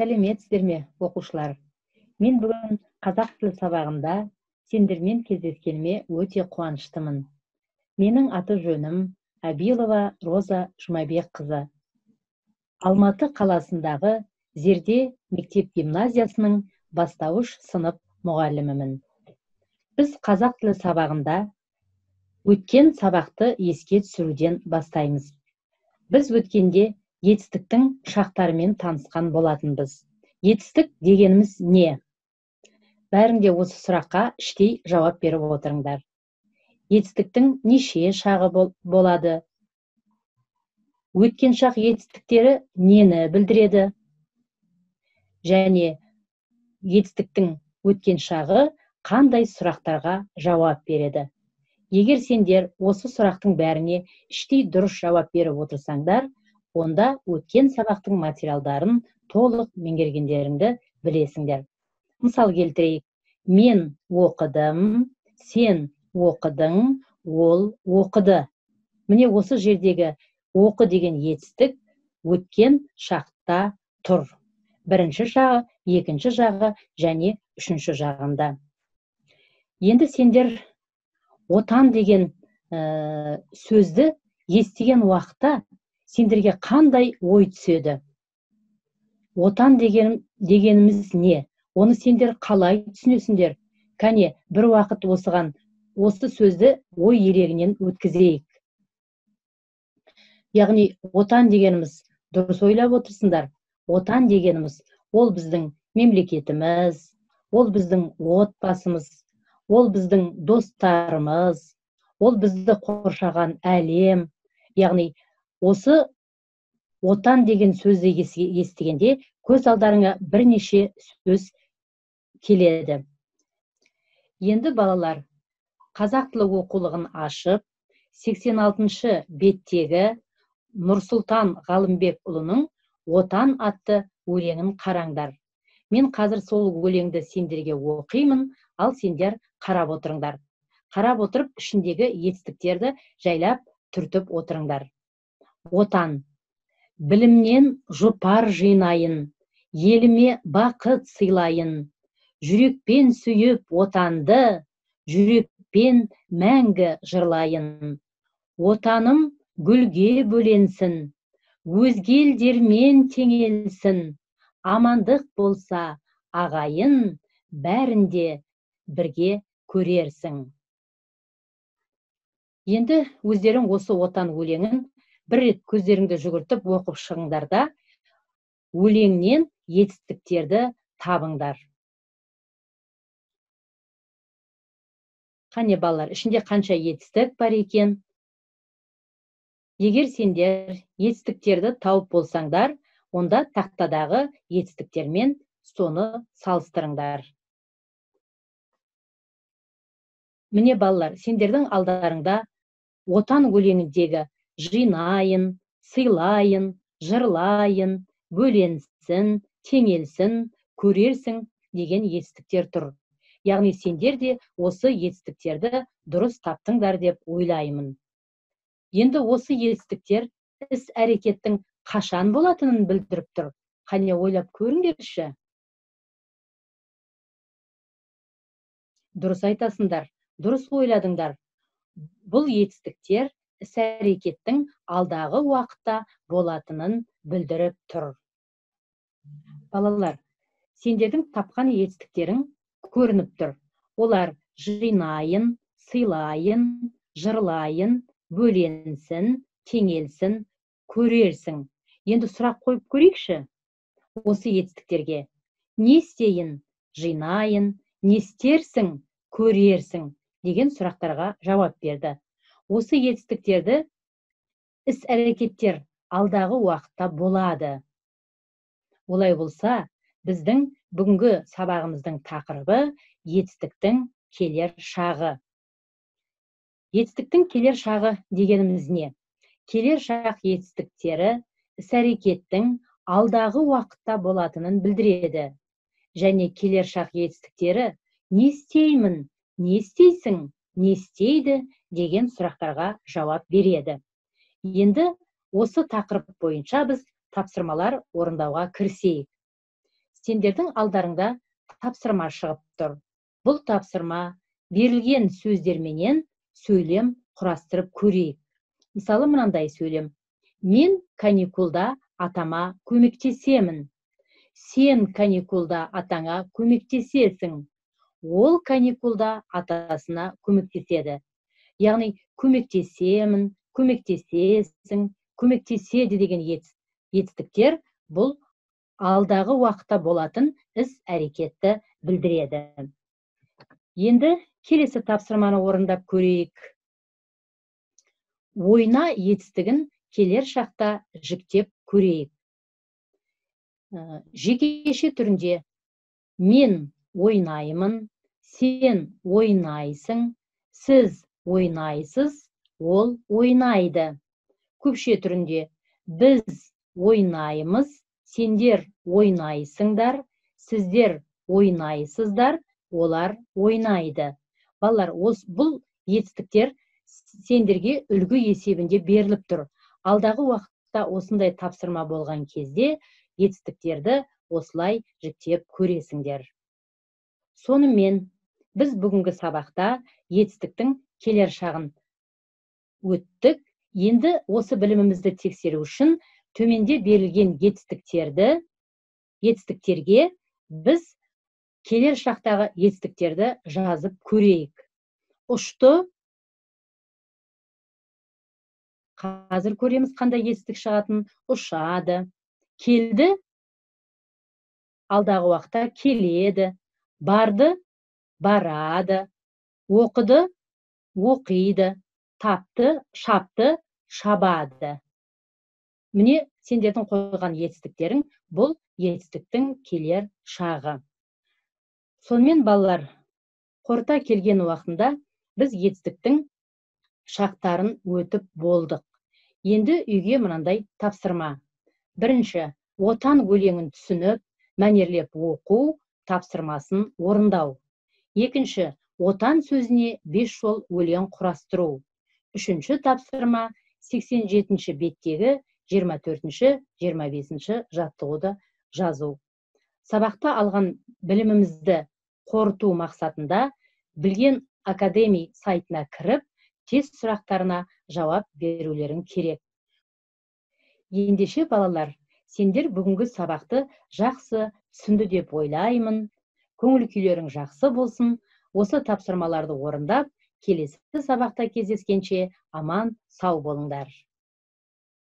Сәлеметсіздер ме, оқушылар? Мен бүгін қазақ тілі сабағында сендермен кездескеніме өте қуаныштымын. Менің аты жөнім Абилова Роза Жұмабекқызы. Алматы қаласындағы Зерде мектеп-гимназиясының бастауыш сынып мұғалімімін. Біз қазақ тілі сабағында өткен сабақты еске түсіруден бастаймыз. Біз өткенде етістіктің шақтарымен танысқан болатынбыз. Етістік дегеніміз не? Бәріңде осы сұраққа іштей жауап беріп отырыңдар. Етістіктің неше шағы болады? Өткен шақ етістіктері нені білдіреді? Және етістіктің өткен шағы қандай сұрақтарға жауап береді? Егер сендер осы сұрақтың бәріне іштей дұрыс жауап беріп отырсаңдар, онда өткен сабақтың материалдарын толық меңгергендеріңді білесіңдер. Мысал келтірейік. Мен оқыдым, сен оқыдың, ол оқыды. Міне осы жердегі оқы деген етістік өткен шақта тұр. Бірінші жағы, екінші жағы және үшінші жағында. Енді сендер отан деген сөзді естіген уақытта сендерге қандай ой түседі? Отан дегеніміз не? Оны сендер қалай түсінесіңдер? Кәне, бір уақыт осы сөзді ой елегінен өткізейік. Яғни, отан дегеніміз, дұрыс ойлап отырсыңдар. Отан дегеніміз, ол біздің мемлекетіміз, ол біздің отбасымыз, ол біздің достарымыз, ол бізді қоршаған әлем. Яғни, осы отан деген сөзді естігенде көз алдарыңа бірнеше сөз келеді. Енді балалар, қазақ тілі оқулығын ашып, 86-шы беттегі Нұрсұлтан Ғалымбекұлының «Отан» атты өлеңін қараңдар. Мен қазір сол өлеңді сендерге оқимын, ал сендер қарап отырыңдар. Қарап отырып, ішіндегі етістіктерді жайлап түртіп отырыңдар. Отан. Білімнен жұпар жинайын, еліме бақыт сыйлайын. Жүрекпен сүйіп отанды, жүрекпен мәңгі жырлайын. Отаным гүлге бөленсін, өзге елдермен теңелсін. Амандық болса ағайын, бәрінде бірге көрерсің. Енді өздерің осы отан өлеңін бір рет көздеріңді жүгіртіп оқып шығыңдар да, өлеңнен етістіктерді табыңдар. Қане балалар, ішінде қанша етістік бар екен? Егер сендер етістіктерді тауып болсаңдар, онда тақтадағы етістіктермен соны салыстырыңдар. Міне балалар, сендердің алдарыңда отан өлеңіндегі жинайын, сыйлайын, жырлайын, бөленсін, теңелсін, көрерсің деген етістіктер тұр. Яғни сендер де осы етістіктерді дұрыс таптыңдар деп ойлаймын. Енді осы етістіктер іс-әрекеттің қашан болатынын білдіріп тұр. Қане ойлап көріңдерші. Дұрыс айтасыңдар, дұрыс ойладыңдар. Бұл етістіктер іс-әрекеттің алдағы уақытта болатынын білдіріп тұр. Балалар, сендердің тапқан етістіктерің көрініп тұр. Олар жинайын, сыйлайын, жырлайын, бөленсін, теңелсін, көрерсің. Енді сұрақ қойып көрейікші осы етістіктерге. Не істейін? Жинайын, не істерсің? Көрерсің деген сұрақтарға жауап берді. Осы етістіктерді іс-әрекеттер алдағы уақытта болады. Олай болса, біздің бүгінгі сабағымыздың тақырыбы етістіктің келер шағы. Етістіктің келер шағы дегеніміз не? Келер шақ етістіктері іс-әрекеттің алдағы уақытта болатынын білдіреді. Және келер шақ етістіктері не істеймін, не істейсің, не істейді деген сұрақтарға жауап береді. Енді осы тақырып бойынша біз тапсырмалар орындауға кірісейік. сендердің алдарыңда тапсырма шығып тұр. Бұл тапсырма берілген сөздерменен сөйлем құрастырып көрейік. Мысалы, мынандай сөйлем. Мен каникулда атама көмектесемін. Сен каникулда атаңа көмектесесің. Ол каникулда атасына көмектеседі. Яғни көмектесемін, көмектесесің, көмектеседі деген етістіктер бұл алдағы уақытта болатын іс-әрекетті білдіреді. Енді келесі тапсырманы орындап көрейік. Ойна етістігін келер шақта жіктеп көрейік. Жекеше түрінде мен ойнаймын, сен ойнайсың, сіз ойнайсыз, ол ойнайды. Көпше түрінде біз ойнаймыз, сендер ойнайсыңдар, сіздер ойнайсыздар, олар ойнайды. Балалар, бұл етістіктер сендерге үлгі есебінде беріліп тұр. Алдағы уақытта осындай тапсырма болған кезде етістіктерді осылай жіктеп көресіңдер. Сонымен біз бүгінгі сабақта етістіктің келер шағын өттік. Енді осы білімімізді тексеру үшін төменде берілген етістіктерге біз келер шақтағы етістіктерді жазып көрейік. Ұшты. Қазір көреміз қандай етістік шығатын. Ұшады. Келді. Алдағы уақытта келеді. Барды. Барады. Оқыды. Оқиды. Тапты. Шапты. Шабады. Міне сендердің қойған етістіктерің бұл етістіктің келер шағы. Сонымен балалар, қорыта келген уақытында біз етістіктің шақтарын өтіп болдық. Енді үйге мынандай тапсырма. Бірінші, отан өлеңін түсініп, мәнерлеп оқу тапсырмасын орындау. Екінші, отан сөзіне 5 жол өлең құрастыру. Үшінші тапсырма 87-ші беттегі 24-25-ші жаттығуды жазу. Сабақта алған білімімізді қорыту мақсатында Білген Академи сайтына кіріп, тест сұрақтарына жауап берулерің керек. Ендеше балалар, сендер бүгінгі сабақты жақсы түсінді деп ойлаймын. Көңіл күйлерің жақсы болсын. Осы тапсырмаларды орындап, келесі сабақта кездескенше аман сау болыңдар.